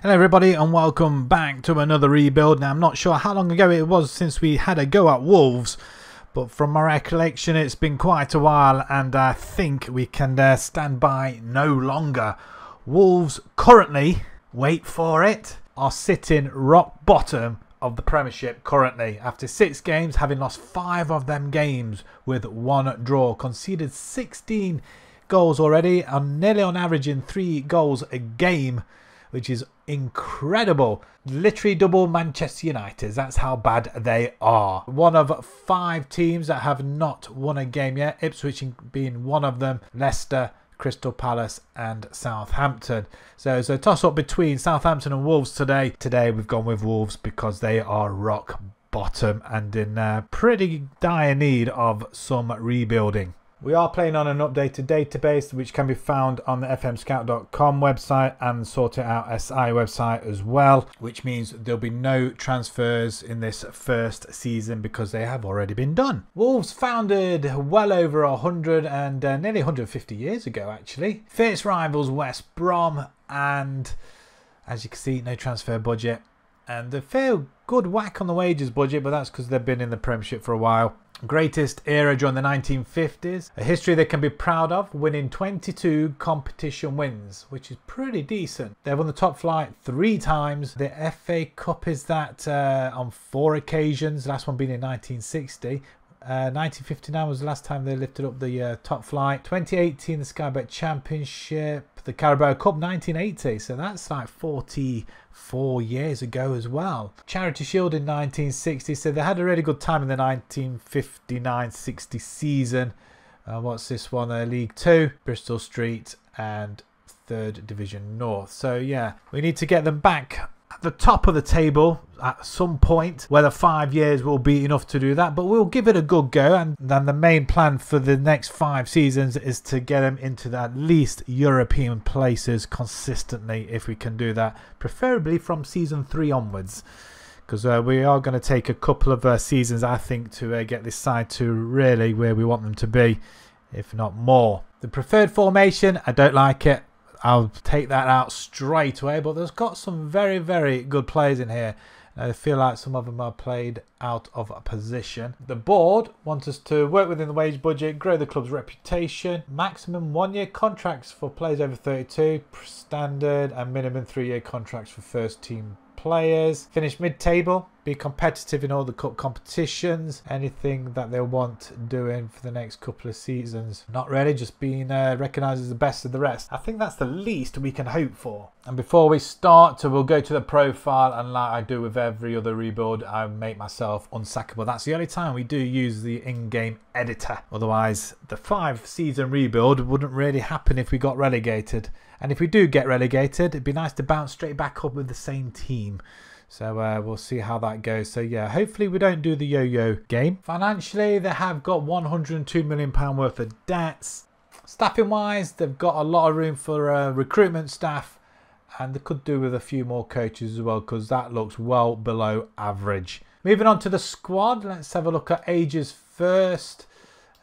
Hello everybody and welcome back to another rebuild. Now I'm not sure how long ago it was since we had a go at Wolves, but from my recollection it's been quite a while and I think we can stand by no longer. Wolves currently, wait for it, are sitting rock bottom of the Premiership currently after 6 games, having lost 5 of them games with 1 draw, conceded 16 goals already and nearly on average in 3 goals a game, which is incredible. Literally double Manchester United. That's how bad they are. One of 5 teams that have not won a game yet. Ipswich being one of them. Leicester, Crystal Palace and Southampton. So it's a toss-up between Southampton and Wolves today. Today we've gone with Wolves because they are rock bottom and in pretty dire need of some rebuilding. We are playing on an updated database which can be found on the fmscout.com website and Sort It Out SI website as well, which means there'll be no transfers in this first season because they have already been done. Wolves founded well over 100 and nearly 150 years ago actually. Fierce rivals West Brom, and as you can see, no transfer budget and a fair good whack on the wages budget, but that's because they've been in the Premiership for a while. Greatest era during the 1950s. A history they can be proud of, winning 22 competition wins, which is pretty decent. They've won the top flight 3 times. The FA Cup is that on 4 occasions, the last one being in 1960. 1959 was the last time they lifted up the top flight. 2018 the Sky Bet Championship. The Carabao Cup 1980, so that's like 44 years ago as well. Charity Shield in 1960, so they had a really good time in the 1959-60 season. What's this one? League 2, Bristol Street and 3rd Division North. So yeah, we need to get them back at the top of the table at some point. Whether 5 years will be enough to do that, but we'll give it a good go, and then the main plan for the next 5 seasons is to get them into the at least European places consistently, if we can do that, preferably from season 3 onwards, because we are going to take a couple of seasons I think to get this side to really where we want them to be, if not more. The preferred formation, I don't like it. I'll take that out straight away, but there's got some very, very good players in here. I feel like some of them are played out of position. The board wants us to work within the wage budget, grow the club's reputation, maximum 1-year contracts for players over 32, standard and minimum 3-year contracts for first team players, finish mid-table, be competitive in all the cup competitions, anything that they want doing for the next couple of seasons. Not really, just being recognised as the best of the rest. I think that's the least we can hope for. And before we start, we'll go to the profile, and like I do with every other rebuild, I make myself unsackable. That's the only time we do use the in-game editor. Otherwise, the 5-season rebuild wouldn't really happen if we got relegated. And if we do get relegated, it'd be nice to bounce straight back up with the same team. So we'll see how that goes. So yeah, hopefully we don't do the yo-yo game. Financially, they have got £102 million worth of debts. Staffing wise, they've got a lot of room for recruitment staff, and they could do with a few more coaches as well, because that looks well below average. Moving on to the squad, let's have a look at ages first.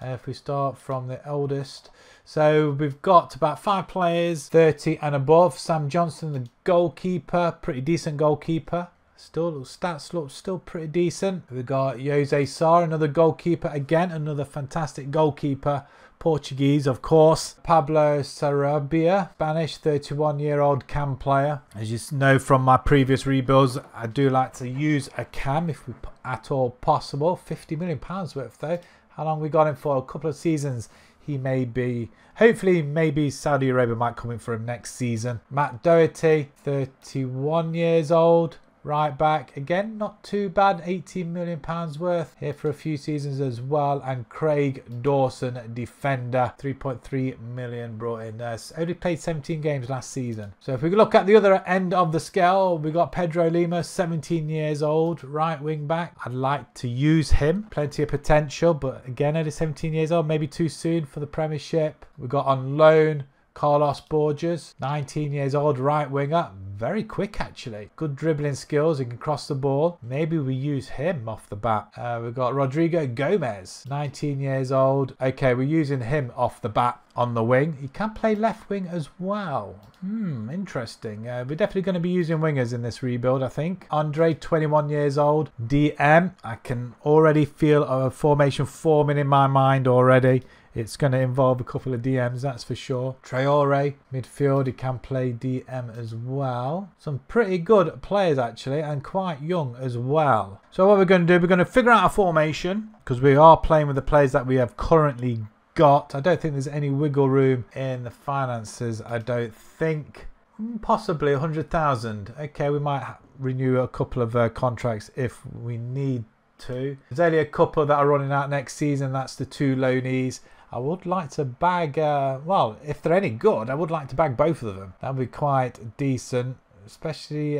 If we start from the oldest. So we've got about 5 players 30 and above. Sam Johnson, the goalkeeper, pretty decent goalkeeper. Still, stats look still pretty decent. We've got Jose Sarr, another goalkeeper again, another fantastic goalkeeper. Portuguese, of course. Pablo Sarabia, Spanish, 31-year-old cam player. As you know from my previous rebuilds, I do like to use a cam if we at all possible. £50 million worth though. How long we got him for? A couple of seasons. He may be, hopefully, maybe Saudi Arabia might come in for him next season. Matt Doherty, 31 years old. Right back, again, not too bad, £18 million worth, here for a few seasons as well. And Craig Dawson, defender, 3.3 million brought in. Only played 17 games last season. So if we look at the other end of the scale, we got Pedro Lima, 17 years old, right wing back. I'd like to use him, plenty of potential, but again, only 17 years old, maybe too soon for the Premiership. We got on loan Carlos Borges, 19 years old, right winger. Very quick actually. Good dribbling skills. He can cross the ball. Maybe we use him off the bat. We've got Rodrigo Gomez, 19 years old. Okay, we're using him off the bat on the wing. He can play left wing as well. Interesting. We're definitely going to be using wingers in this rebuild, I think. Andre, 21 years old. DM. I can already feel a formation forming in my mind already. It's going to involve a couple of DMs, that's for sure. Traore, midfield, he can play DM as well. Some pretty good players actually, and quite young as well. So what we're going to do, we're going to figure out a formation, because we are playing with the players that we have currently got. I don't think there's any wiggle room in the finances, I don't think. Possibly 100,000. Okay, we might renew a couple of contracts if we need to. There's only a couple that are running out next season, that's the 2 loanees. I would like to bag, well, if they're any good, I would like to bag both of them. That would be quite decent, especially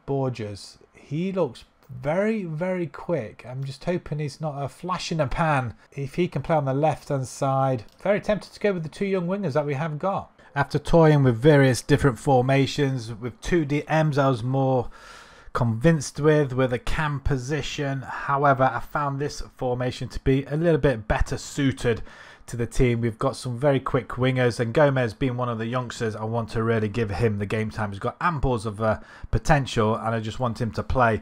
Borges. He looks very, very quick. I'm just hoping he's not a flash in a pan. If he can play on the left-hand side. Very tempted to go with the 2 young wingers that we have got. After toying with various different formations, with 2 DMs I was more convinced with a cam position. However, I found this formation to be a little bit better suited to the team. We've got some very quick wingers, and Gomez being one of the youngsters, I want to really give him the game time. He's got amples of potential, and I just want him to play.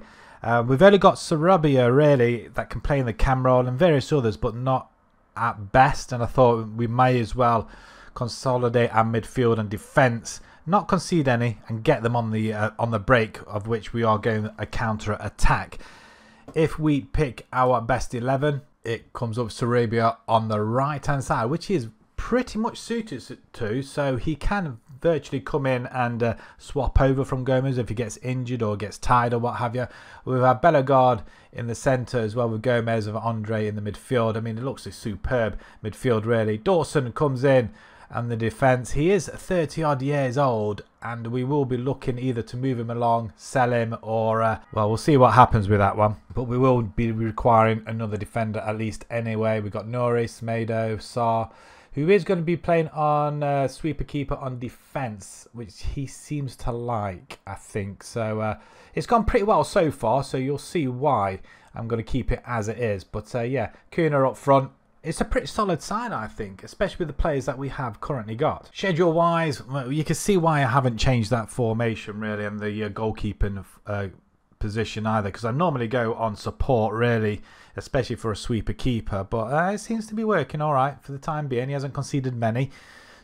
We've only got Sarabia really that can play in the cam role, and various others, but not at best. And I thought we may as well consolidate our midfield and defence, not concede any, and get them on the break, of which we are going a counter attack. If we pick our best 11, it comes up Sarabia on the right hand side, which is pretty much suited to, so he can virtually come in and swap over from Gomez if he gets injured or gets tired or what have you. We've had Bellegarde in the centre as well, with Gomez and Andre in the midfield. I mean, it looks a superb midfield really. Dawson comes in and the defence. He is 30 odd years old, and we will be looking either to move him along, sell him, or well, we'll see what happens with that one. But we will be requiring another defender at least anyway. We've got Norris, Smedo, Sarr, who is going to be playing on sweeper keeper on defence, which he seems to like, I think. So it's gone pretty well so far, so you'll see why I'm going to keep it as it is. But yeah, Kuna up front. It's a pretty solid side, I think, especially with the players that we have currently got. Schedule-wise, well, you can see why I haven't changed that formation, really, and the goalkeeping position either, because I normally go on support, really, especially for a sweeper keeper. But it seems to be working all right for the time being. He hasn't conceded many.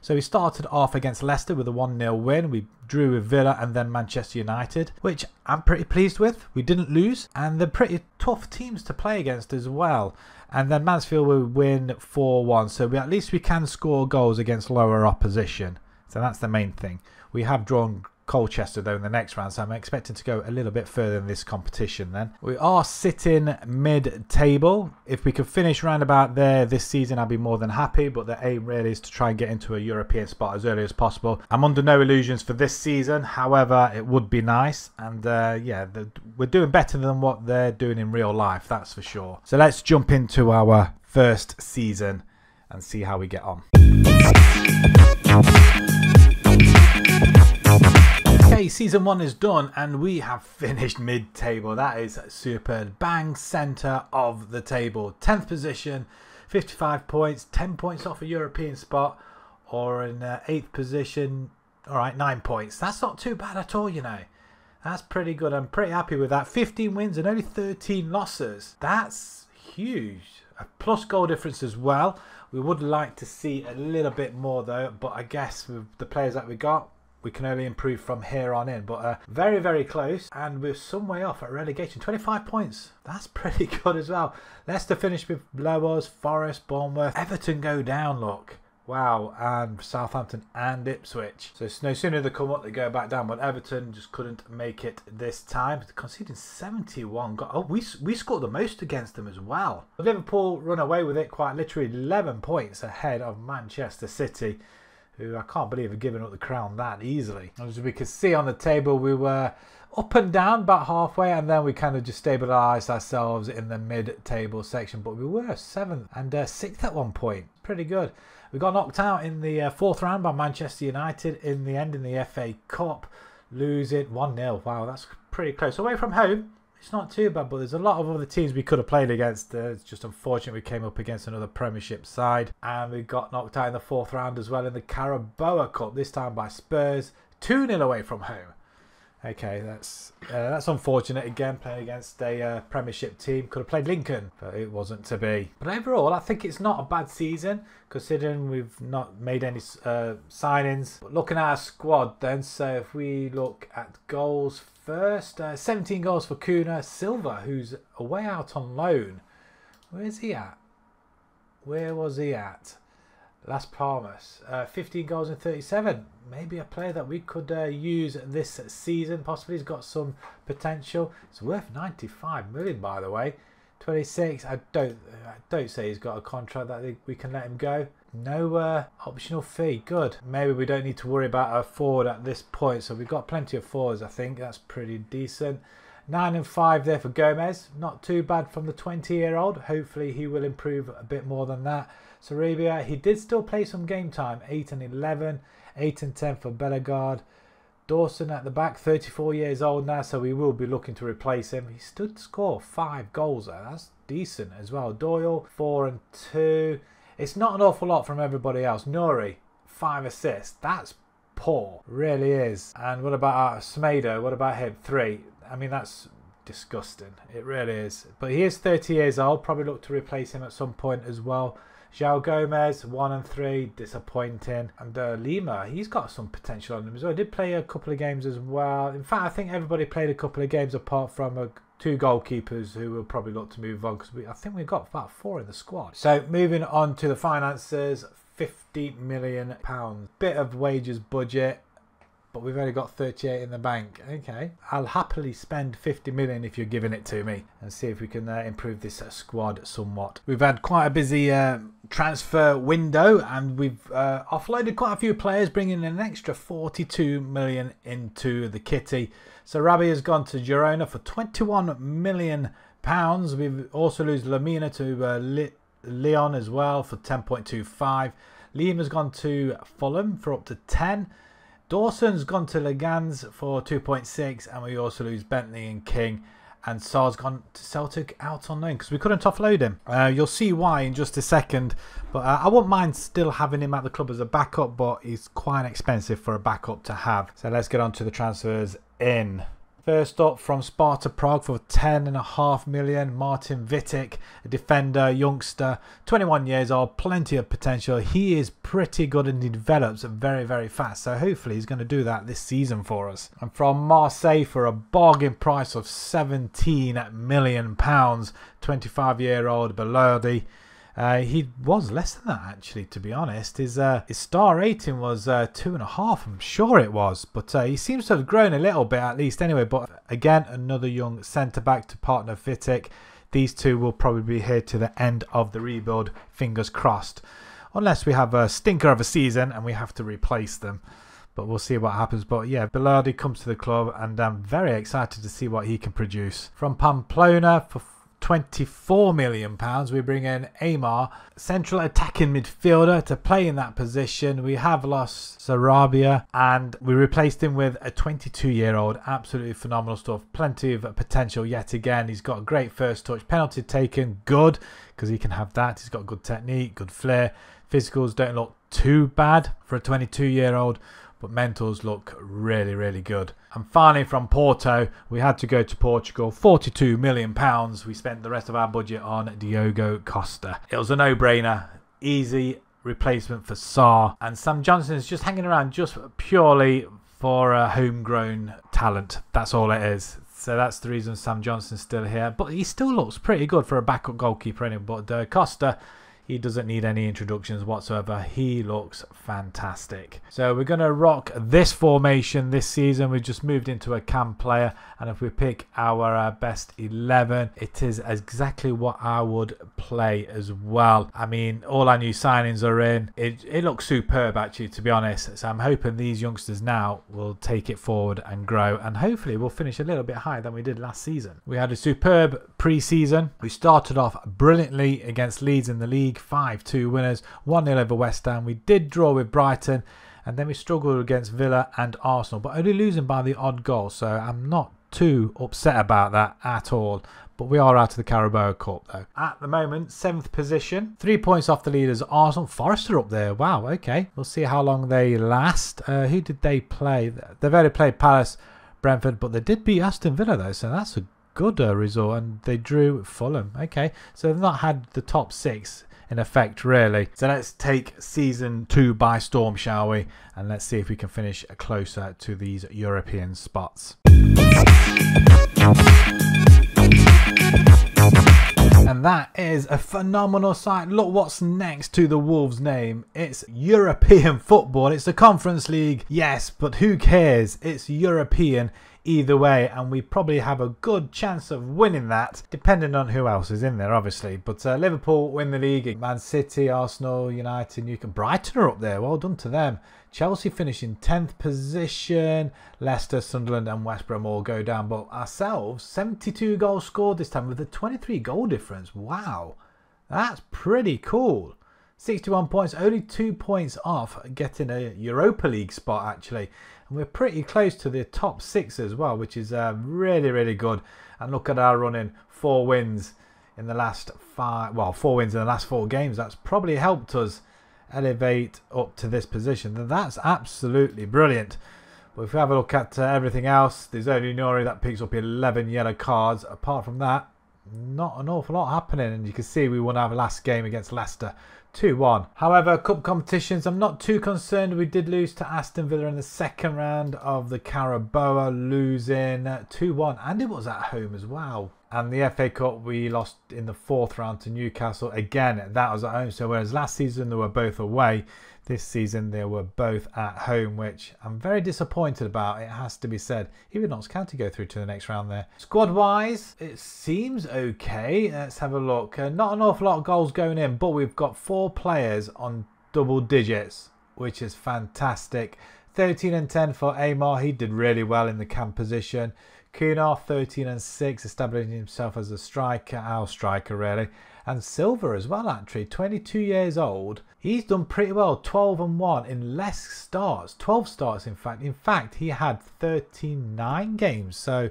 So we started off against Leicester with a 1-0 win. We drew with Villa and then Manchester United, which I'm pretty pleased with. We didn't lose, and they're pretty tough teams to play against as well. And then Mansfield will win 4-1, so at least we can score goals against lower opposition. So that's the main thing. We have drawn Colchester though in the next round, so I'm expecting to go a little bit further in this competition then. We are sitting mid-table. If we could finish round about there this season, I'd be more than happy, but the aim really is to try and get into a European spot as early as possible. I'm under no illusions for this season, however, it would be nice, and yeah, we're doing better than what they're doing in real life, that's for sure. So let's jump into our first season and see how we get on. Okay, season 1 is done and we have finished mid-table. That is superb. Bang centre of the table. 10th position, 55 points, 10 points off a European spot, or in 8th position, alright, 9 points. That's not too bad at all, you know. That's pretty good. I'm pretty happy with that. 15 wins and only 13 losses. That's huge. A plus goal difference as well. We would like to see a little bit more though, but I guess with the players that we got, we can only improve from here on in. But very, very close, and we're some way off at relegation. 25 points. That's pretty good as well. Leicester finished with below us. Forest, Bournemouth, Everton go down, look. Wow, and Southampton and Ipswich. So no sooner they come up, they go back down. But Everton just couldn't make it this time. Conceding 71 goals. Oh, we scored the most against them as well. Liverpool run away with it quite literally, 11 points ahead of Manchester City, who I can't believe have given up the crown that easily. As we could see on the table, we were up and down about halfway, and then we kind of just stabilised ourselves in the mid-table section. But we were 7th and 6th at one point. Pretty good. We got knocked out in the 4th round by Manchester United in the end in the FA Cup. Lose it 1-0. Wow, that's pretty close. Away from home, it's not too bad, but there's a lot of other teams we could have played against. It's just unfortunate we came up against another Premiership side. And we got knocked out in the 4th round as well in the Carabao Cup, this time by Spurs. 2-0 away from home. Okay, that's unfortunate again, playing against a Premiership team. Could have played Lincoln, but it wasn't to be. But overall, I think it's not a bad season, considering we've not made any signings. But looking at our squad then, so if we look at goals first, 17 goals for Kuna Silva, who's away out on loan. Where's he at? Where was he at? Las Palmas, 15 goals in 37. Maybe a player that we could use this season. Possibly he's got some potential. It's worth 95 million, by the way. 26. I don't say he's got a contract that we can let him go. No optional fee. Good. Maybe we don't need to worry about our forward at this point. So we've got plenty of forwards. I think that's pretty decent. 9 and 5 there for Gomez. Not too bad from the 20-year-old. Hopefully he will improve a bit more than that. Sarabia, he did still play some game time. 8 and 11. 8 and 10 for Bellegarde. Dawson at the back, 34 years old now, so we will be looking to replace him. He stood to score 5 goals there. That's decent as well. Doyle, 4 and 2. It's not an awful lot from everybody else. Nuri, 5 assists. That's poor. Really is. And what about Smedo? What about him? 3. I mean, that's disgusting. It really is. But he is 30 years old. Probably look to replace him at some point as well. João Gomez, 1 and 3, disappointing. And Lima, he's got some potential on him as well. He did play a couple of games as well. In fact, I think everybody played a couple of games apart from 2 goalkeepers who will probably look to move on, because I think we've got about 4 in the squad. So moving on to the finances, £50 million. Bit of wages budget, but we've only got 38 in the bank. Okay, I'll happily spend 50 million if you're giving it to me, and see if we can improve this squad somewhat. We've had quite a busy transfer window, and we've offloaded quite a few players, bringing in an extra 42 million into the kitty. So Rabi has gone to Girona for 21 million pounds. We've also lost Lamina to Leon as well for 10.25. Lima's gone to Fulham for up to 10. Dawson's gone to Legans for 2.6, and we also lose Bentley and King. And Sar's gone to Celtic out on loan because we couldn't offload him. You'll see why in just a second. But I wouldn't mind still having him at the club as a backup, but he's quite expensive for a backup to have. So let's get on to the transfers in. First up, from Sparta Prague for 10.5 million, Martin Vitic, a defender, youngster, 21 years old, plenty of potential. He is pretty good and he develops very, very fast. So hopefully he's going to do that this season for us. And from Marseille for a bargain price of 17 million pounds, 25-year-old Bellardi. He was less than that, actually, to be honest. His star rating was 2.5, I'm sure it was. But he seems to have grown a little bit, at least, anyway. But again, another young centre-back to partner Vitic. These two will probably be here to the end of the rebuild, fingers crossed. Unless we have a stinker of a season and we have to replace them. But we'll see what happens. But yeah, Bellardi comes to the club, and I'm very excited to see what he can produce. From Pamplona for £24 million, we bring in Aymar, central attacking midfielder, to play in that position. We have lost Sarabia, and we replaced him with a 22-year-old. Absolutely phenomenal stuff. Plenty of potential yet again. He's got a great first touch. Penalty taken, good, because he can have that. He's got good technique, good flair. Physicals don't look too bad for a 22-year-old. But mentals look really, really good. And finally, from Porto, we had to go to Portugal. £42 million. We spent the rest of our budget on Diogo Costa. It was a no-brainer. Easy replacement for Sarr. And Sam Johnson is just hanging around just purely for a homegrown talent. That's all it is. So that's the reason Sam Johnson's still here. But he still looks pretty good for a backup goalkeeper anyway. But Costa, he doesn't need any introductions whatsoever. He looks fantastic. So we're going to rock this formation this season. We've just moved into a cam player. And if we pick our best 11, it is exactly what I would play as well. I mean, all our new signings are in. It looks superb, actually, to be honest. So I'm hoping these youngsters now will take it forward and grow. And hopefully we'll finish a little bit higher than we did last season. We had a superb pre-season. We started off brilliantly against Leeds in the league. League, 5-2 winners, 1-0 over West Ham. We did draw with Brighton, and then we struggled against Villa and Arsenal, but only losing by the odd goal, so I'm not too upset about that at all. But we are out of the Carabao Cup though. At the moment, 7th position, 3 points off the leaders Arsenal. Forest are up there. Wow, okay. We'll see how long they last. Who did they play? They've only played Palace, Brentford, but they did beat Aston Villa though, so that's a good result, and they drew Fulham. Okay, so they've not had the top 6 in effect really. So let's take season 2 by storm, shall we? And let's see if we can finish closer to these European spots. And that is a phenomenal sight. Look what's next to the Wolves name. It's European football. It's the Conference League, yes, but who cares? It's European either way, and we probably have a good chance of winning that, depending on who else is in there, obviously. But Liverpool win the league. Man City, Arsenal, United, Newcastle, Brighton are up there. Well done to them. Chelsea finish in 10th position. Leicester, Sunderland and West Brom all go down. But ourselves, 72 goals scored this time with a 23 goal difference. Wow, that's pretty cool. 61 points, only 2 points off getting a Europa League spot actually. And we're pretty close to the top 6 as well, which is really, really good. And look at our running, 4 wins in the last 5, well, 4 wins in the last 4 games. That's probably helped us elevate up to this position. That's absolutely brilliant. But if we have a look at everything else, there's only Nori that picks up 11 yellow cards. Apart from that, not an awful lot happening, and you can see we won our last game against Leicester 2-1. However, cup competitions, I'm not too concerned. We did lose to Aston Villa in the second round of the Carabao, losing 2-1, and it was at home as well. And the FA Cup, we lost in the 4th round to Newcastle. Again, that was at home. So whereas last season they were both away, this season they were both at home, which I'm very disappointed about, it has to be said. Even Notts County go through to the next round there. Squad-wise, it seems okay. Let's have a look. Not an awful lot of goals going in, but we've got 4 players on double digits, which is fantastic. 13 and 10 for Amar. He did really well in the cam position. Kunar, 13 and 6, establishing himself as a striker, our striker really. And Silva as well actually, 22 years old. He's done pretty well, 12 and 1 in less starts, 12 starts in fact. In fact, he had 39 games, so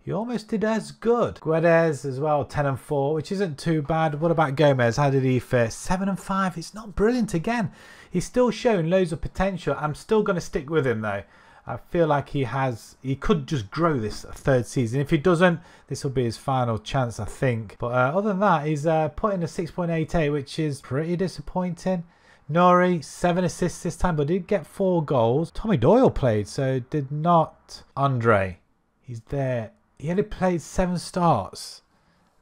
he almost did as good. Guedes as well, 10 and 4, which isn't too bad. What about Gomez? How did he fare? 7 and 5, it's not brilliant again. He's still showing loads of potential. I'm still going to stick with him though. I feel like he could just grow this 3rd season. If he doesn't, this will be his final chance, I think. But other than that, he's put in a 6.88, which is pretty disappointing. Nori, 7 assists this time, but did get 4 goals. Tommy Doyle played, so did not. Andre, he's there. He only played 7 starts.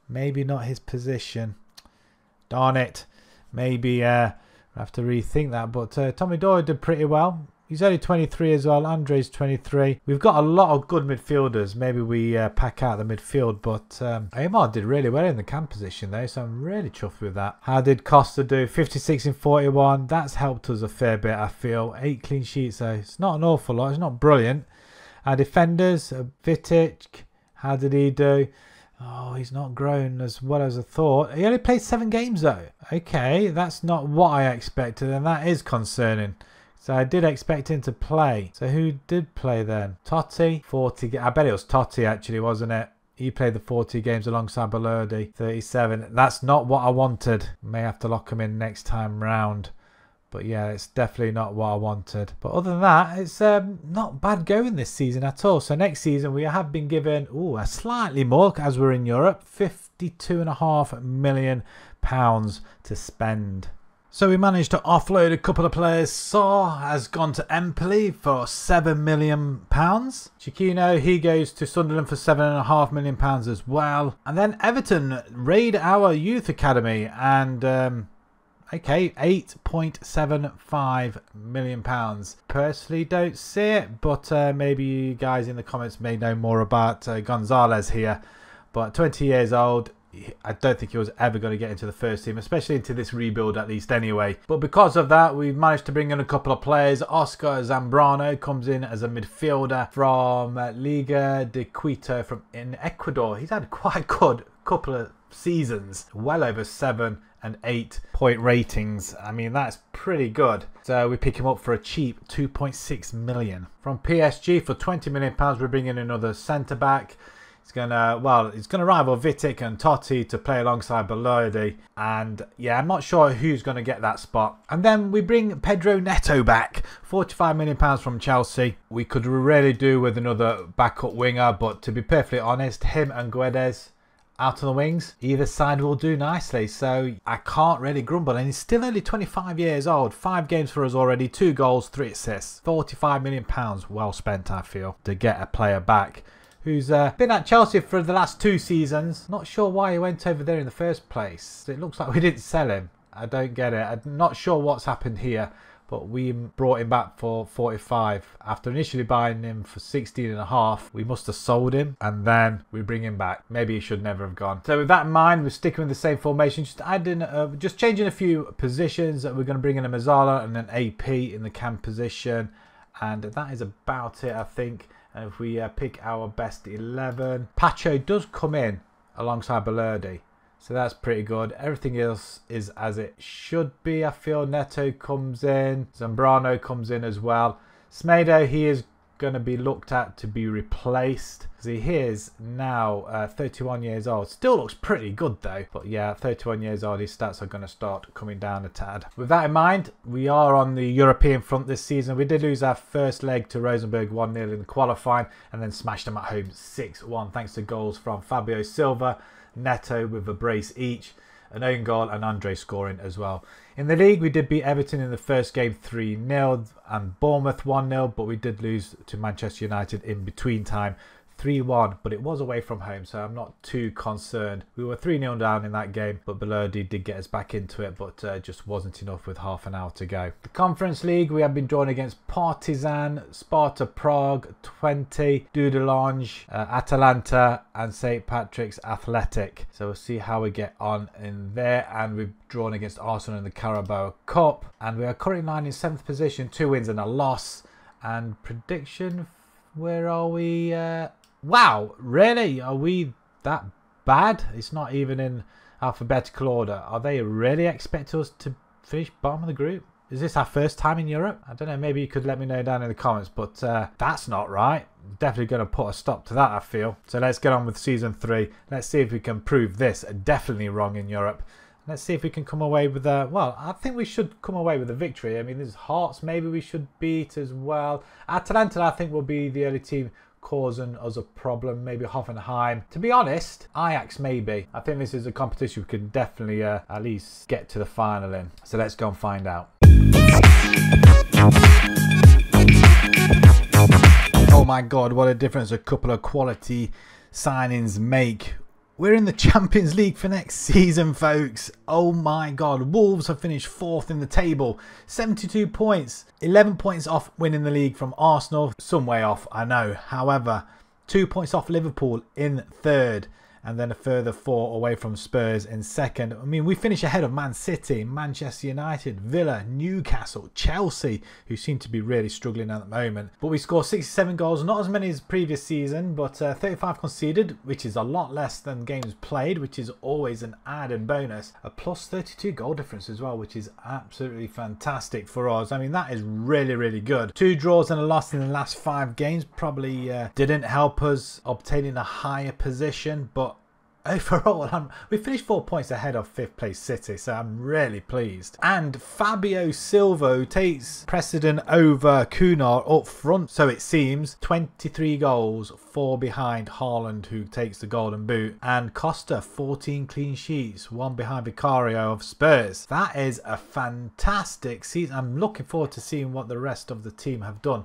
Maybe not his position. Darn it. Maybe I have to rethink that. But Tommy Doyle did pretty well. He's only 23 as well. Andre's 23. We've got a lot of good midfielders. Maybe we pack out the midfield. But Amar did really well in the cam position though. So I'm really chuffed with that. How did Costa do? 56 in 41. That's helped us a fair bit, I feel. 8 clean sheets though. It's not an awful lot. It's not brilliant. Our defenders, Vitic. How did he do? Oh, he's not grown as well as I thought. He only played 7 games though. Okay, that's not what I expected. And that is concerning. So I did expect him to play. So who did play then? Totti, 40. I bet it was Totti actually, wasn't it? He played the 40 games alongside Balodi, 37. That's not what I wanted. May have to lock him in next time round. But yeah, it's definitely not what I wanted. But other than that, it's not bad going this season at all. So next season we have been given a slightly more, as we're in Europe, £52.5 million to spend. So we managed to offload a couple of players. Saw has gone to Empoli for £7 million. Chiquino, he goes to Sunderland for £7.5 million as well. And then Everton raid our youth academy and okay, £8.75 million. Personally don't see it, but maybe you guys in the comments may know more about Gonzalez here. But 20 years old. I don't think he was ever going to get into the first team, especially into this rebuild at least anyway. But because of that, we've managed to bring in a couple of players. Oscar Zambrano comes in as a midfielder from Liga de Quito in Ecuador. He's had quite a good couple of seasons, well over 7 and 8-point ratings. I mean, that's pretty good. So we pick him up for a cheap 2.6 million. From PSG for 20 million pounds, we're bringing another centre back. It's gonna rival Vitic and Totti to play alongside Belodi, and yeah, I'm not sure who's gonna get that spot. And then we bring Pedro Neto back, 45 million pounds from Chelsea. We could really do with another backup winger, but to be perfectly honest, him and Guedes out on the wings, either side will do nicely. So I can't really grumble, and he's still only 25 years old. 5 games for us already, 2 goals, 3 assists. 45 million pounds well spent, I feel, to get a player back who's been at Chelsea for the last 2 seasons. Not sure why he went over there in the first place. It looks like we didn't sell him. I don't get it. I'm not sure what's happened here, but we brought him back for 45. After initially buying him for 16.5, we must have sold him, and then we bring him back. Maybe he should never have gone. So with that in mind, we're sticking with the same formation, just changing a few positions. We're going to bring in a Mazzala and an AP in the cam position, and that is about it, I think. And if we pick our best 11, Pacho does come in alongside Belodi, so that's pretty good. Everything else is as it should be, I feel. Neto comes in, Zambrano comes in as well. Smedo, he is going to be looked at to be replaced, because he is now 31 years old. Still looks pretty good though, but yeah, 31 years old, his stats are going to start coming down a tad. With that in mind, we are on the European front this season. We did lose our first leg to Rosenborg 1-0 in the qualifying, and then smashed them at home 6-1 thanks to goals from Fabio Silva, Neto with a brace each, an own goal, and Andre scoring as well. In the league, we did beat Everton in the first game 3-0 and Bournemouth 1-0, but we did lose to Manchester United in between time 3-1, but it was away from home, so I'm not too concerned. We were 3-0 down in that game, but Belodi did get us back into it, but just wasn't enough with half an hour to go. The Conference League, we have been drawn against Partizan, Sparta Prague, 20, Dudelange, Atalanta, and St. Patrick's Athletic. So we'll see how we get on in there. And we've drawn against Arsenal in the Carabao Cup, and we are currently lying in 7th position, 2 wins and a loss. And prediction, where are we? Wow, really? Are we that bad? It's not even in alphabetical order. Are they really expect us to finish bottom of the group? Is this our first time in Europe? I don't know, maybe you could let me know down in the comments, but that's not right. Definitely going to put a stop to that, I feel. So let's get on with season 3. Let's see if we can prove this definitely wrong in Europe. Let's see if we can come away with a... Well, I think we should come away with a victory. I mean, there's Hearts maybe we should beat as well. Atalanta, I think, will be the early team causing us a problem. Maybe Hoffenheim. To be honest, Ajax maybe. I think this is a competition we can definitely at least get to the final in. So let's go and find out. Oh my God, what a difference a couple of quality signings make. We're in the Champions League for next season, folks. Oh my God. Wolves have finished 4th in the table. 72 points. 11 points off winning the league from Arsenal. Some way off, I know. However, 2 points off Liverpool in 3rd. And then a further 4 away from Spurs in 2nd. I mean, we finish ahead of Man City, Manchester United, Villa, Newcastle, Chelsea, who seem to be really struggling at the moment. But we score 67 goals, not as many as previous season, but 35 conceded, which is a lot less than games played, which is always an added bonus. A plus 32 goal difference as well, which is absolutely fantastic for us. I mean, that is really, really good. 2 draws and a loss in the last 5 games probably didn't help us obtaining a higher position, but overall, we finished 4 points ahead of 5th place City, so I'm really pleased. And Fabio Silva takes precedent over Kunar up front, so it seems. 23 goals, 4 behind Haaland, who takes the golden boot, and Costa 14 clean sheets, 1 behind Vicario of Spurs. That is a fantastic season. I'm looking forward to seeing what the rest of the team have done.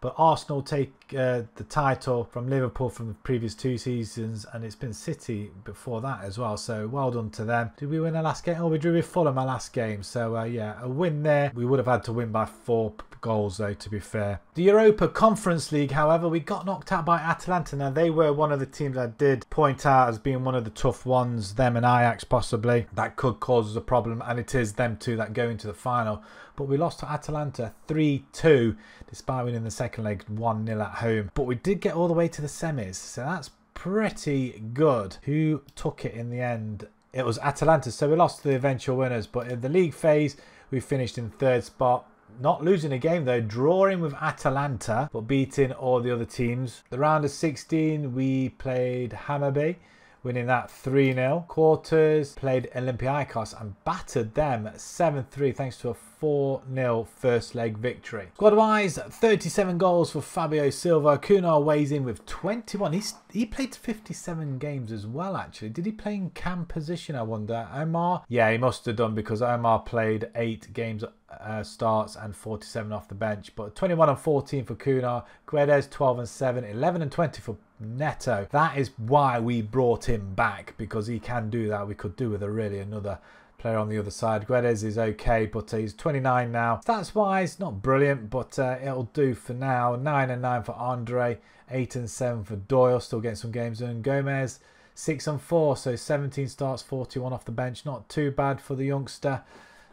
But Arsenal take the title from Liverpool from the previous 2 seasons, and it's been City before that as well. So well done to them. Did we win our last game? Oh, we drew with Fulham our last game. So yeah, a win there. We would have had to win by 4 goals though, to be fair. The Europa Conference League, however, we got knocked out by Atalanta. Now, they were one of the teams I did point out as being one of the tough ones. Them and Ajax possibly. That could cause us a problem, and it is them two that go into the final. But we lost to Atalanta 3-2, despite winning the second leg 1-0 at home. But we did get all the way to the semis, so that's pretty good. Who took it in the end? It was Atalanta, so we lost to the eventual winners. But in the league phase, we finished in 3rd spot. Not losing a game though, drawing with Atalanta, but beating all the other teams. The round of 16, we played Hammarby, winning that 3-0. Quarters, played Olympiacos and battered them 7-3 thanks to a 4-0 first leg victory. Squad-wise, 37 goals for Fabio Silva. Kunar weighs in with 21. He played 57 games as well, actually. Did he play in cam position, I wonder? Omar? Yeah, he must have done, because Omar played 8 games starts and 47 off the bench. But 21 and 14 for Kunar. Guedes, 12 and 7. 11 and 20 for Neto. That is why we brought him back, because he can do that. We could do with another player on the other side. Guedes is okay, but he's 29 now. Stats wise, not brilliant, but it'll do for now. 9 and 9 for Andre, 8 and 7 for Doyle, still getting some games in. Gomez, 6 and 4, so 17 starts, 41 off the bench. Not too bad for the youngster.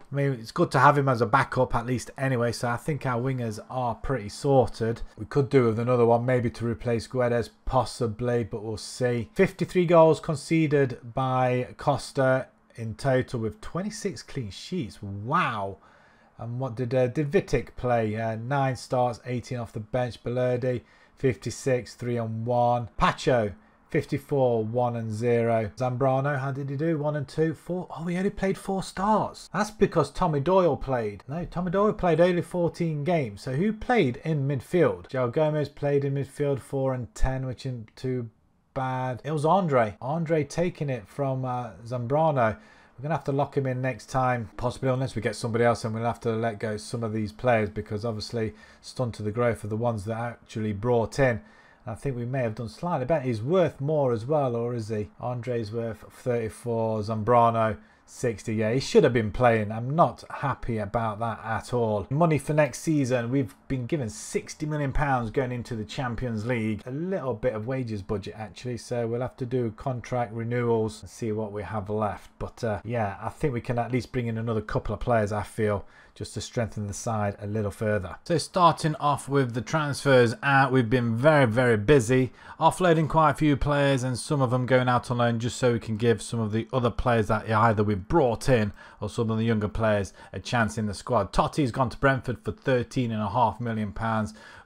I mean, it's good to have him as a backup at least anyway, so I think our wingers are pretty sorted. We could do with another one, maybe to replace Guedes, possibly, but we'll see. 53 goals conceded by Costa in total, with 26 clean sheets. Wow. And what did Vitic play? 9 starts, 18 off the bench. Belerde, 56, 3 and 1. Pacho, 54, 1 and 0. Zambrano, how did he do? 1 and 2, 4. Oh, he only played 4 starts. That's because Tommy Doyle played. No, Tommy Doyle played only 14 games. So who played in midfield? João Gomez played in midfield, 4 and 10, which isn't too bad. It was Andre taking it from Zambrano. We're going to have to lock him in next time, possibly, unless we get somebody else, and we'll have to let go some of these players, because obviously stunted the growth of the ones that actually brought in. I think we may have done slightly better. He's worth more as well, or is he? Andre's worth 34, Zambrano 60. Yeah, he should have been playing. I'm not happy about that at all. Money for next season, we've been given £60 million going into the Champions League. A little bit of wages budget actually, so we'll have to do contract renewals and see what we have left. But yeah, I think we can at least bring in another couple of players, I feel, just to strengthen the side a little further. So starting off with the transfers out, we've been very busy offloading quite a few players, and some of them going out on loan, just so we can give some of the other players that either we've brought in or some of the younger players a chance in the squad. Totti's gone to Brentford for £13.5 million.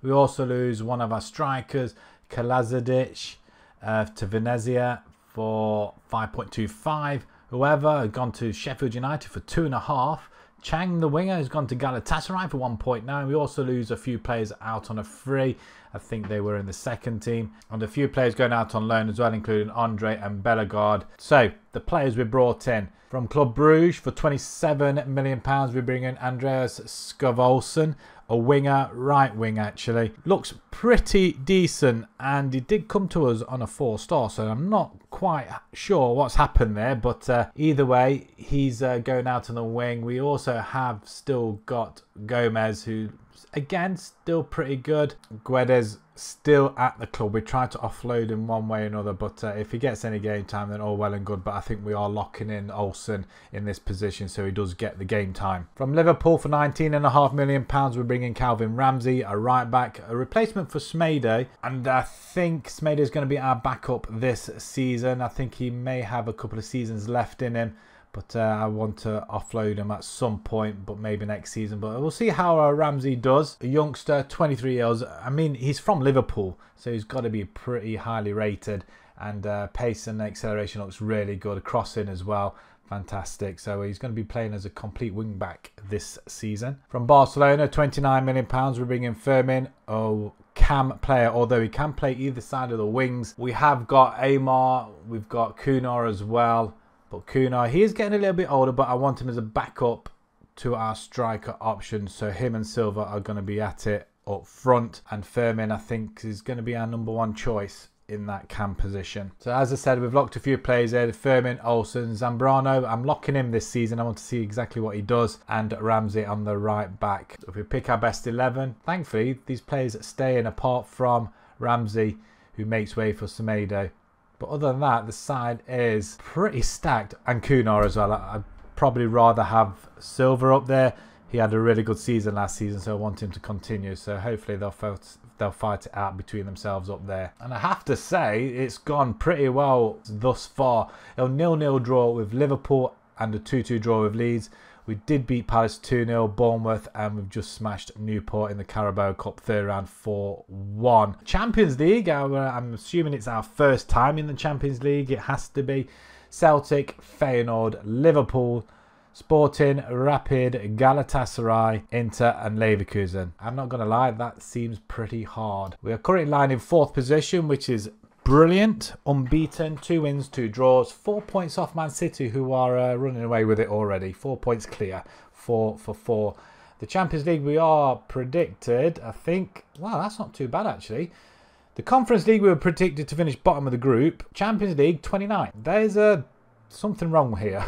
We also lose one of our strikers, Kalazadic, to Venezia for 5.25. Whoever had gone to Sheffield United for 2.5. Chang, the winger, has gone to Galatasaray for 1.9. We also lose a few players out on a free. I think they were in the second team. And a few players going out on loan as well, including Andre and Bellegarde. So, the players we brought in. From Club Bruges for £27 million, we bring in Andreas Skov-Olsen, a winger, right wing actually. Looks pretty decent, and he did come to us on a 4-star, so I'm not quite sure what's happened there, but either way, he's going out on the wing. We also have still got Gomez, who again still pretty good. Guedes still at the club. We tried to offload him one way or another, but if he gets any game time, then all well and good. But I think we are locking in Olsen in this position, so he does get the game time. From Liverpool for £19.5 million, we're bringing Calvin Ramsey, a right back, a replacement for Smede, and I think Smede is going to be our backup this season. I think he may have a couple of seasons left in him, but I want to offload him at some point, but maybe next season. But we'll see how Ramsey does. A youngster, 23 years. I mean, he's from Liverpool, so he's got to be pretty highly rated. And pace and acceleration looks really good. Crossing as well, fantastic. So he's going to be playing as a complete wing back this season. From Barcelona, £29 million, we're bringing Fermin. Oh, cam player, although he can play either side of the wings. We have got Amar, we've got Kunar as well. But Kunar, he is getting a little bit older, but I want him as a backup to our striker option. So him and Silva are going to be at it up front. And Fermin, I think, is going to be our #1 choice in that cam position. So as I said, we've locked a few players there. Fermin, Olsen, Zambrano. I'm locking him this season. I want to see exactly what he does. And Ramsey on the right back. So if we pick our best 11, thankfully, these players stay in apart from Ramsey, who makes way for Semedo. But other than that, the side is pretty stacked. And Kunar as well. I'd probably rather have Silva up there. He had a really good season last season, so I want him to continue. So hopefully they'll fight it out between themselves up there. And I have to say, it's gone pretty well thus far. A 0-0 draw with Liverpool and a 2-2 draw with Leeds. We did beat Palace 2-0, Bournemouth, and we've just smashed Newport in the Carabao Cup third round 4-1. Champions League, I'm assuming it's our first time in the Champions League. It has to be. Celtic, Feyenoord, Liverpool, Sporting, Rapid, Galatasaray, Inter and Leverkusen. I'm not going to lie, that seems pretty hard. We are currently lying in 4th position, which is brilliant. Unbeaten, 2 wins, 2 draws, 4 points off Man City, who are running away with it already. 4 points clear, 4 for 4. The Champions League, we are predicted, I think, wow, that's not too bad actually. The Conference League, we were predicted to finish bottom of the group. Champions League, 29. There's something wrong here.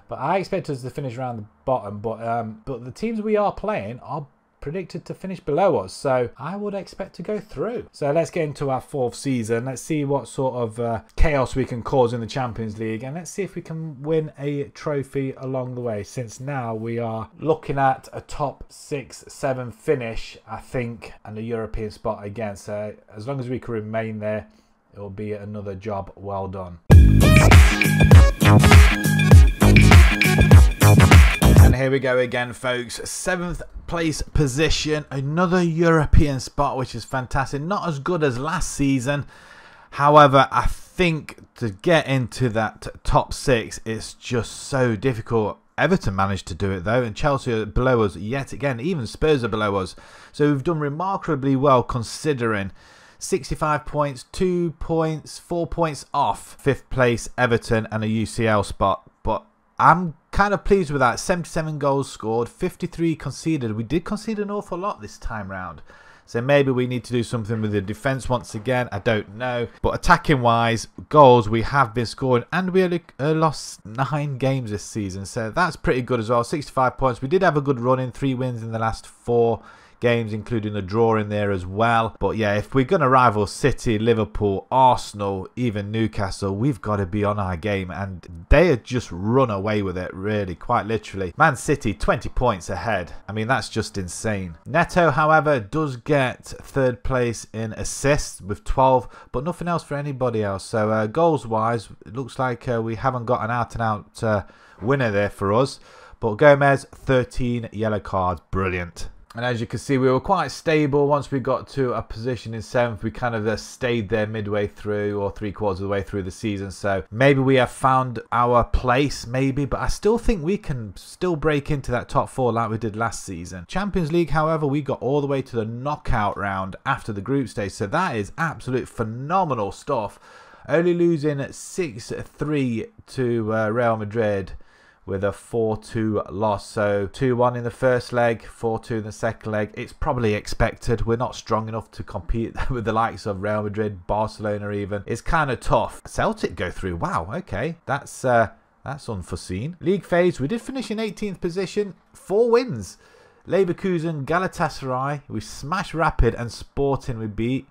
But I expect us to finish around the bottom. But the teams we are playing are predicted to finish below us. So I would expect to go through. So let's get into our 4th season. Let's see what sort of chaos we can cause in the Champions League. And let's see if we can win a trophy along the way. Since now we are looking at a top 6-7 finish, I think, and a European spot again. So as long as we can remain there, it will be another job well done. And here we go again, folks. 7th place position, another European spot, which is fantastic. Not as good as last season. However, I think to get into that top 6, it's just so difficult. Everton managed to do it though, and Chelsea are below us yet again. Even Spurs are below us. So we've done remarkably well considering. 65 points, 2 points, 4 points off 5th place Everton and a UCL spot. But I'm kind of pleased with that. 77 goals scored, 53 conceded. We did concede an awful lot this time round. So maybe we need to do something with the defence once again. I don't know. But attacking wise, goals we have been scoring. And we only lost 9 games this season. So that's pretty good as well. 65 points. We did have a good run in. 3 wins in the last 4 games, including a draw in there as well. But yeah, if we're going to rival City, Liverpool, Arsenal, even Newcastle, we've got to be on our game. And they had just run away with it, really, quite literally. Man City, 20 points ahead. I mean, that's just insane. Neto, however, does get 3rd place in assists with 12, but nothing else for anybody else. So goals-wise, it looks like we haven't got an out-and-out winner there for us. But Gomez, 13 yellow cards. Brilliant. And as you can see, we were quite stable. Once we got to a position in 7th, we kind of stayed there midway through or 3/4 of the way through the season. So maybe we have found our place, maybe. But I still think we can still break into that top 4 like we did last season. Champions League, however, we got all the way to the knockout round after the group stage. So that is absolute phenomenal stuff. Only losing 6-3 to Real Madrid, with a 4-2 loss. So 2-1 in the first leg, 4-2 in the second leg. It's probably expected. We're not strong enough to compete with the likes of Real Madrid, Barcelona even. It's kind of tough. Celtic go through. Wow, okay. That's unforeseen. League phase, we did finish in 18th position. 4 wins. Leverkusen, Galatasaray. We smashed Rapid and Sporting we beat.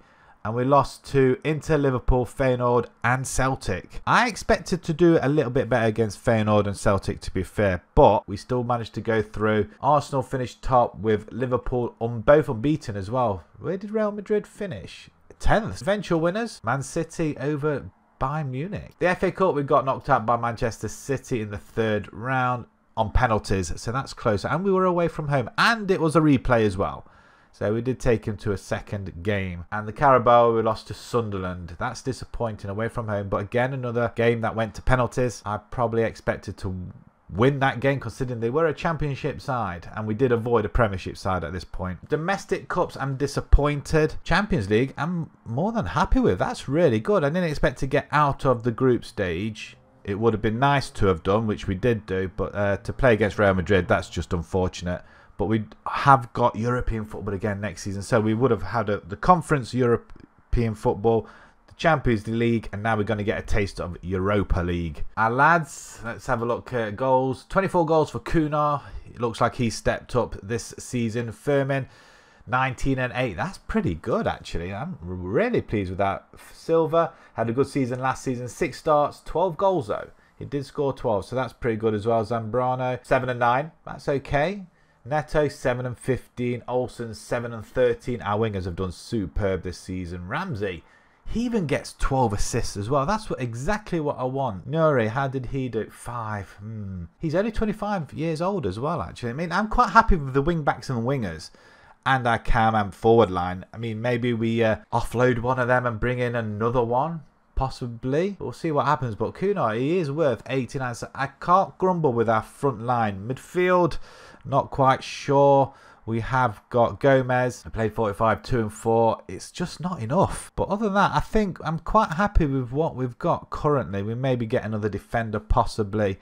And we lost to Inter, Liverpool, Feyenoord and Celtic. I expected to do a little bit better against Feyenoord and Celtic, to be fair. But we still managed to go through. Arsenal finished top with Liverpool both unbeaten as well. Where did Real Madrid finish? 10th. Eventual winners, Man City over Bayern Munich. The FA Cup, we got knocked out by Manchester City in the 3rd round on penalties. So that's closer. And we were away from home. And it was a replay as well. So we did take him to a second game. And the Carabao, we lost to Sunderland. That's disappointing, away from home. But again, another game that went to penalties. I probably expected to win that game, considering they were a championship side. And we did avoid a premiership side at this point. Domestic cups, I'm disappointed. Champions League, I'm more than happy with. That's really good. I didn't expect to get out of the group stage. It would have been nice to have done, which we did do. But to play against Real Madrid, that's just unfortunate. But we have got European football again next season. So we would have had the Conference European football, the Champions League, and now we're going to get a taste of Europa League. Our lads, let's have a look at goals. 24 goals for Kunar. It looks like he stepped up this season. Firmin, 19 and 8. That's pretty good, actually. I'm really pleased with that. Silva had a good season last season. 6 starts, 12 goals, though. He did score 12, so that's pretty good as well. Zambrano, 7 and 9. That's okay. Neto 7 and 15, Olsen 7 and 13. Our wingers have done superb this season. Ramsey, he even gets 12 assists as well. That's exactly what I want. Nuri, how did he do? 5. He's only 25 years old as well, actually. I mean, I'm quite happy with the wing backs and wingers and our cam and forward line. I mean, maybe we offload one of them and bring in another one. Possibly. We'll see what happens. But Kuna, he is worth 89. So I can't grumble with our front line. Midfield, not quite sure. We have got Gomez. I played 45, 2 and 4. It's just not enough. But other than that, I think I'm quite happy with what we've got currently. We maybe get another defender, possibly.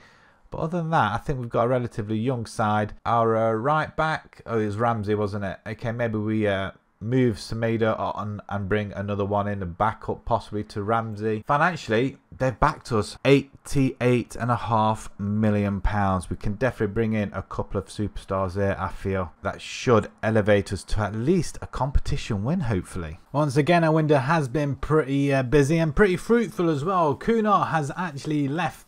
But other than that, I think we've got a relatively young side. Our right back, oh, it was Ramsey, wasn't it? Okay, maybe we move Semedo on and bring another one in, a backup possibly to Ramsey. Financially, they've backed us £88.5 million. We can definitely bring in a couple of superstars there, I feel. That should elevate us to at least a competition win, hopefully. Once again, our window has been pretty busy and pretty fruitful as well. Kuna has actually left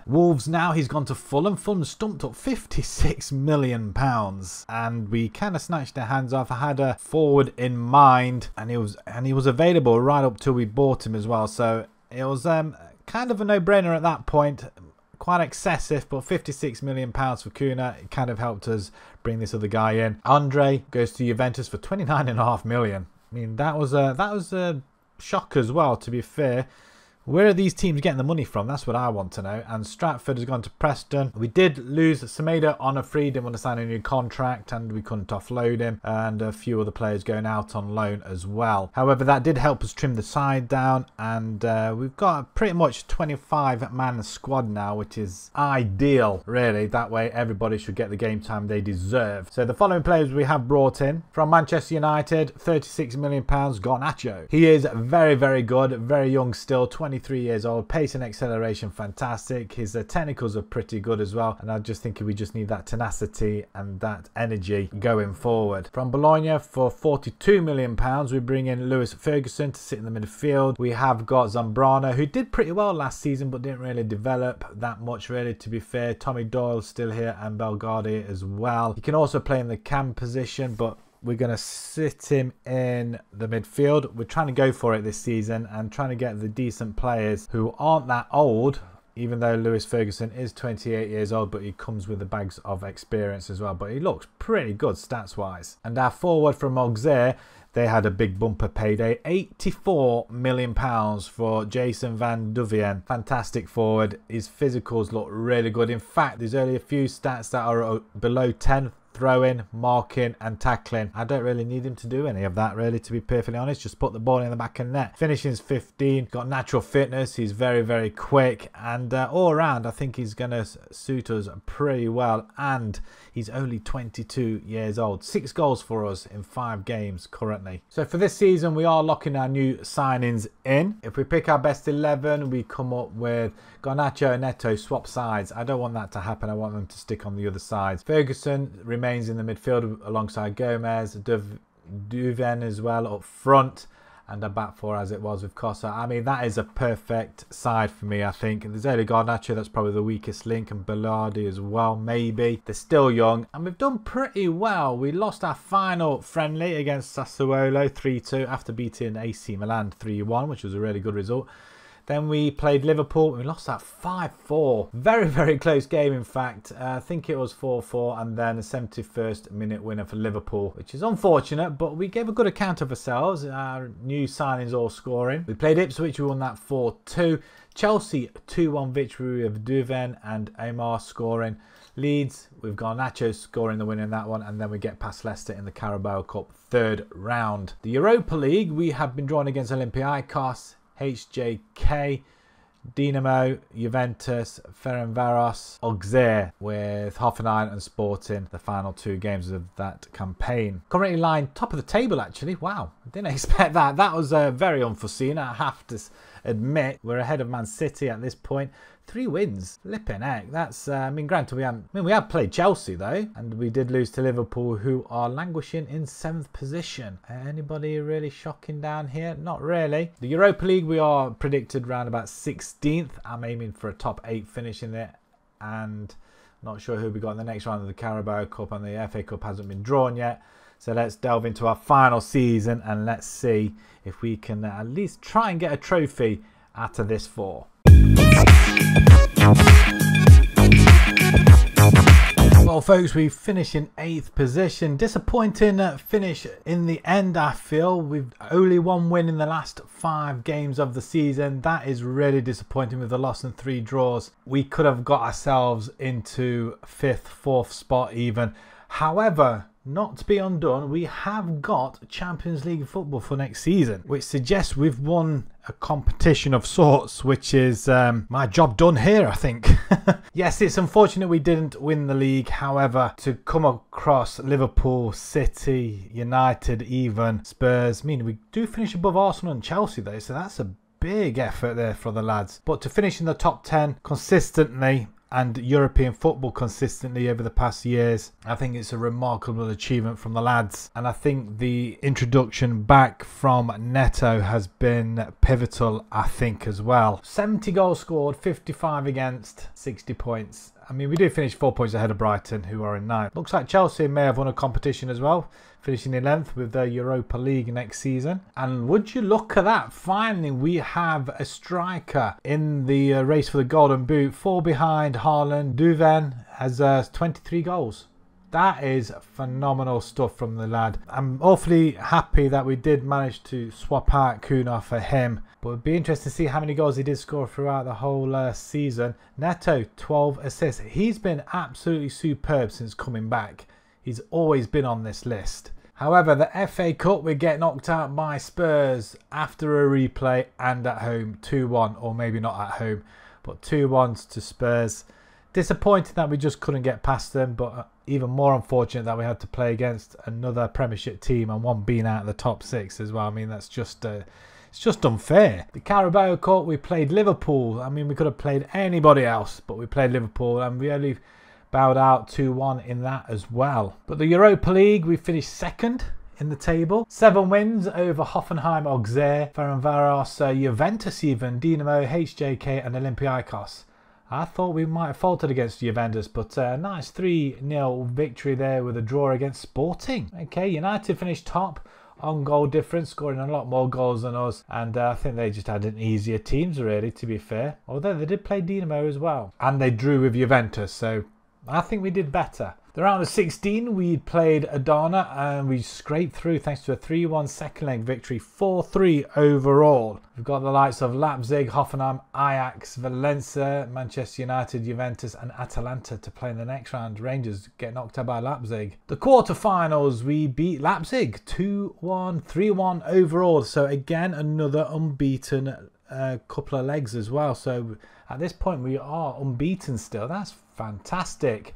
Wolves now. He's gone to Fulham. Fulham stumped up £56 million, and we kind of snatched their hands off. I had a forward in mind, and he was available right up till we bought him as well. So it was kind of a no-brainer at that point. Quite excessive, but £56 million for Kuna. It kind of helped us bring this other guy in. Andre goes to Juventus for £29.5 million. I mean, that was a shock as well, to be fair. Where are these teams getting the money from? That's what I want to know. And Stratford has gone to Preston. We did lose Semedo on a free. Didn't want to sign a new contract and we couldn't offload him. And a few other players going out on loan as well. However, that did help us trim the side down. And we've got pretty much 25-man squad now, which is ideal, really. That way, everybody should get the game time they deserve. So the following players we have brought in. From Manchester United, £36 million, Garnacho. He is very, very good. Very young still, 23 years old. Pace and acceleration fantastic. His technicals are pretty good as well, and I just think we just need that tenacity and that energy going forward. From Bologna for £42 million, we bring in Lewis Ferguson to sit in the midfield. We have got Zambrano, who did pretty well last season but didn't really develop that much, really, to be fair. Tommy Doyle's still here and Belgardi as well. He can also play in the cam position, but we're going to sit him in the midfield. We're trying to go for it this season and trying to get the decent players who aren't that old, even though Lewis Ferguson is 28 years old, but he comes with the bags of experience as well. But he looks pretty good stats-wise. And our forward from Auxerre, they had a big bumper payday. £84 million for Jason Van Duvien. Fantastic forward. His physicals look really good. In fact, there's only a few stats that are below 10. Throwing, marking and tackling. I don't really need him to do any of that, really, to be perfectly honest. Just put the ball in the back of the net. Finishing's 15. Got natural fitness. He's very, very quick. And all around, I think he's going to suit us pretty well. And he's only 22 years old. 6 goals for us in 5 games currently. So for this season, we are locking our new signings in. If we pick our best 11, we come up with Garnacho and Neto swap sides. I don't want that to happen. I want them to stick on the other sides. Ferguson remains in the midfield alongside Gomez, Duven as well up front, and a back four as it was with Costa. I mean, that is a perfect side for me, I think. There's only Garnacho that's probably the weakest link, and Bellardi as well, maybe. They're still young, and we've done pretty well. We lost our final friendly against Sassuolo 3-2 after beating AC Milan 3-1, which was a really good result. Then we played Liverpool. We lost that 5-4. Very, very close game, in fact. I think it was 4-4 and then a 71st minute winner for Liverpool, which is unfortunate, but we gave a good account of ourselves. Our new signings all scoring. We played Ipswich. We won that 4-2. Chelsea 2-1 victory with Duven and Amar scoring. Leeds, we've got Garnacho scoring the win in that one, and then we get past Leicester in the Carabao Cup 3rd round. The Europa League, we have been drawn against Olympiacos, HJK, Dinamo, Juventus, Ferencvaros, Auxerre, with Hoffenheim and Sporting, the final 2 games of that campaign. Currently lying top of the table, actually. Wow, I didn't expect that. That was very unforeseen, I have to admit. We're ahead of Man City at this point. 3 wins, flipping heck. That's, I mean, granted, we have played Chelsea though, and we did lose to Liverpool, who are languishing in 7th position. Anybody really shocking down here? Not really. The Europa League, we are predicted around about 16th. I'm aiming for a top 8 finish in there, and Not sure who we got in the next round of the Carabao Cup, and the FA Cup hasn't been drawn yet. So let's delve into our final season and let's see if we can at least try and get a trophy out of this 4. Well, folks, we finished in 8th position. Disappointing finish in the end, I feel. We've only 1 win in the last 5 games of the season. That is really disappointing with a loss and 3 draws. We could have got ourselves into 5th, 4th spot even. However, not to be undone, we have got Champions League football for next season, which suggests we've won a competition of sorts, which is my job done here, I think. Yes, it's unfortunate we didn't win the league. However, to come across Liverpool, City, United, even Spurs, I mean, we do finish above Arsenal and Chelsea though, so that's a big effort there for the lads. But to finish in the top 10 consistently, and European football consistently over the past years, I think it's a remarkable achievement from the lads. And I think the introduction back from Neto has been pivotal, I think, as well. 70 goals scored, 55 against, 60 points. I mean, we do finish 4 points ahead of Brighton, who are in 9th. Looks like Chelsea may have won a competition as well, finishing 11th with the Europa League next season. And would you look at that? Finally, we have a striker in the race for the Golden Boot. 4 behind Haaland. Duven has 23 goals. That is phenomenal stuff from the lad. I'm awfully happy that we did manage to swap out Kuna for him. But it'd be interesting to see how many goals he did score throughout the whole season. Neto, 12 assists. He's been absolutely superb since coming back. He's always been on this list. However, the FA Cup, we get knocked out by Spurs after a replay and at home 2-1, or maybe not at home, but 2-1 to Spurs. Disappointing that we just couldn't get past them, but even more unfortunate that we had to play against another Premiership team and one being out of the top 6 as well. I mean, that's just it's just unfair. The Carabao Cup, we played Liverpool. I mean, we could have played anybody else, but we played Liverpool and we only bowed out 2-1 in that as well. But the Europa League, we finished 2nd in the table. 7 wins over Hoffenheim, Auxerre, Ferencvaros, Juventus even, Dinamo, HJK and Olympiacos. I thought we might have faltered against Juventus, but a nice 3-0 victory there with a draw against Sporting. Okay, United finished top on goal difference, scoring a lot more goals than us, and I think they just had an easier teams really, to be fair. Although they did play Dinamo as well, and they drew with Juventus, so I think we did better. The round of 16, we played Adana and we scraped through thanks to a 3-1 second leg victory, 4-3 overall. We've got the likes of Leipzig, Hoffenheim, Ajax, Valencia, Manchester United, Juventus and Atalanta to play in the next round. Rangers get knocked out by Leipzig. The quarterfinals, we beat Leipzig 2-1, 3-1 overall. So again, another unbeaten couple of legs as well. So at this point, we are unbeaten still. That's fantastic.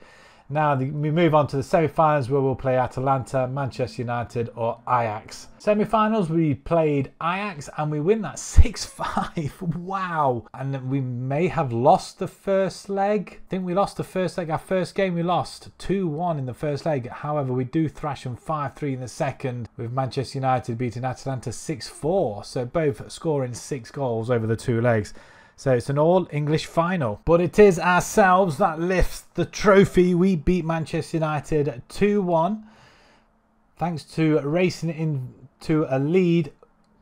Now we move on to the semi-finals where we'll play Atalanta, Manchester United or Ajax. Semi-finals, we played Ajax and we win that 6-5. Wow. And we may have lost the first leg. I think we lost the first leg. Our first game we lost 2-1 in the first leg. However, we do thrash them 5-3 in the second, with Manchester United beating Atalanta 6-4. So both scoring 6 goals over the 2 legs. So it's an all-English final. But it is ourselves that lifts the trophy. We beat Manchester United 2-1. Thanks to racing into a lead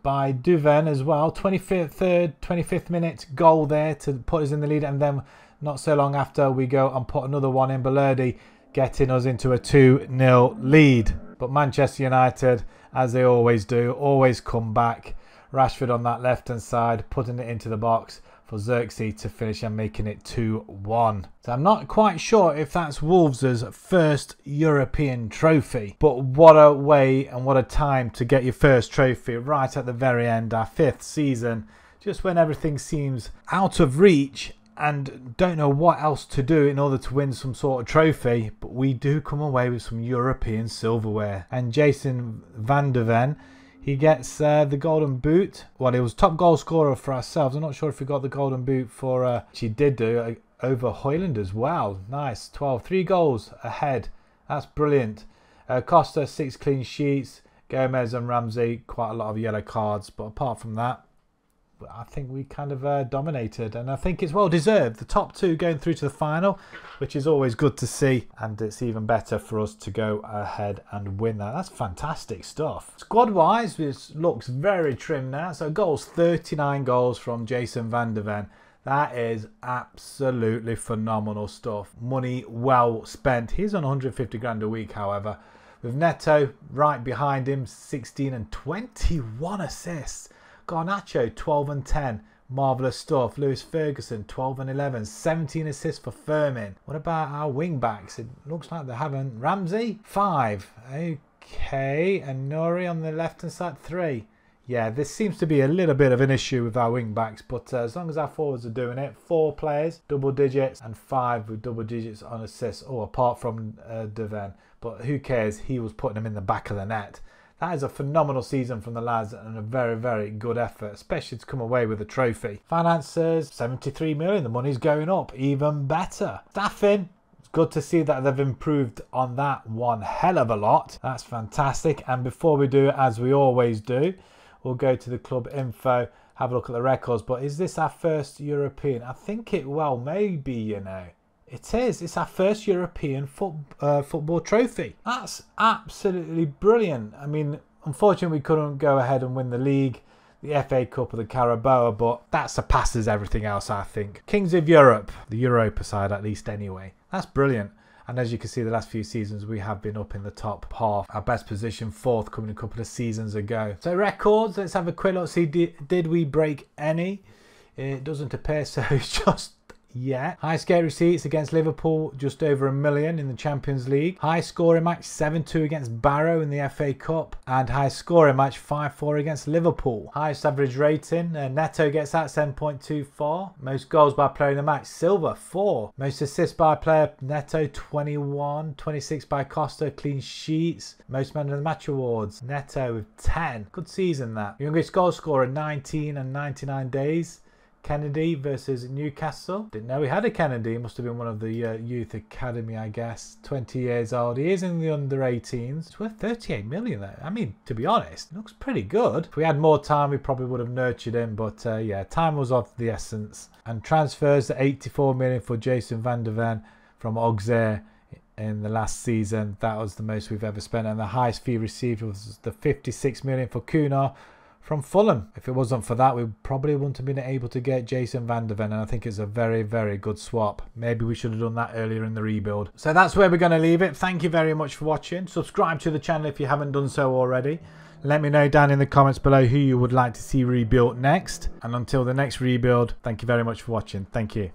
by Duven as well. 25th minute goal there to put us in the lead. And then not so long after, we go and put another one in, Belerdi, getting us into a 2-0 lead. But Manchester United, as they always do, always come back. Rashford on that left-hand side, putting it into the box for Xerxes to finish and making it 2-1. So I'm not quite sure if that's Wolves' first European trophy, but what a way and what a time to get your first trophy right at the very end, our 5th season, just when everything seems out of reach and don't know what else to do in order to win some sort of trophy, but we do come away with some European silverware. And Jason Van der Ven, he gets the golden boot. Well, he was top goal scorer for ourselves. I'm not sure if he got the golden boot for, which he did do, over Højlund as well. Nice, 12, 3 goals ahead. That's brilliant. Costa, 6 clean sheets. Gomez and Ramsey, quite a lot of yellow cards. But apart from that, I think we kind of dominated, and I think it's well deserved. The top two going through to the final, which is always good to see, and it's even better for us to go ahead and win that. That's fantastic stuff. Squad wise, this looks very trim now. So goals, 39 goals from Jason Van der Ven. That is absolutely phenomenal stuff. Money well spent. He's on 150 grand a week, however, with Neto right behind him, 16 and 21 assists. Garnacho, 12 and 10. Marvellous stuff. Lewis Ferguson, 12 and 11. 17 assists for Firmin. What about our wing backs? It looks like they haven't. Ramsey, 5. Okay. And Nori on the left-hand side, 3. Yeah, this seems to be a little bit of an issue with our wing backs, but as long as our forwards are doing it, 4 players, double digits, and 5 with double digits on assists. Oh, apart from De Ven. But who cares? He was putting them in the back of the net. That is a phenomenal season from the lads and a very, very good effort, especially to come away with a trophy. Finances, 73 million. The money's going up. Even better. Staffing. It's good to see that they've improved on that one hell of a lot. That's fantastic. And before we do, as we always do, we'll go to the club info, have a look at the records. But is this our first European? I think it well maybe, you know. It is. It's our first European football trophy. That's absolutely brilliant. I mean, unfortunately, we couldn't go ahead and win the league, the FA Cup or the Carabao, but that surpasses everything else, I think. Kings of Europe, the Europa side at least anyway. That's brilliant. And as you can see, the last few seasons, we have been up in the top half. Our best position, 4th, coming a couple of seasons ago. So records, let's have a quick look. See, did we break any? It doesn't appear so. It's just... yeah. High skate receipts against Liverpool, just over $1 million in the Champions League. High scoring match 7-2 against Barrow in the FA Cup. And high scoring match 5-4 against Liverpool. Highest average rating, Neto gets that, 7.24. Most goals by player in the match, Silva, 4. Most assists by player, Neto, 21. 26 by Costa, clean sheets. Most man of the match awards, Neto with 10. Good season that. Youngest goal scorer, 19 and 99 days. Kennedy versus Newcastle. Didn't know we had a Kennedy. Must have been one of the youth academy, I guess. 20 years old. He is in the under 18s. It's worth 38 million though. I mean, to be honest, it looks pretty good. If we had more time, we probably would have nurtured him. But yeah, time was of the essence. And transfers at 84 million for Jason Van der Ven from Auxerre in the last season. That was the most we've ever spent. And the highest fee received was the 56 million for Cunha from Fulham. If it wasn't for that, we probably wouldn't have been able to get Jason Van der Ven, and I think it's a very, very good swap. Maybe we should have done that earlier in the rebuild. So that's where we're going to leave it. Thank you very much for watching. Subscribe to the channel if you haven't done so already. Let me know down in the comments below who you would like to see rebuilt next. And until the next rebuild, thank you very much for watching. Thank you.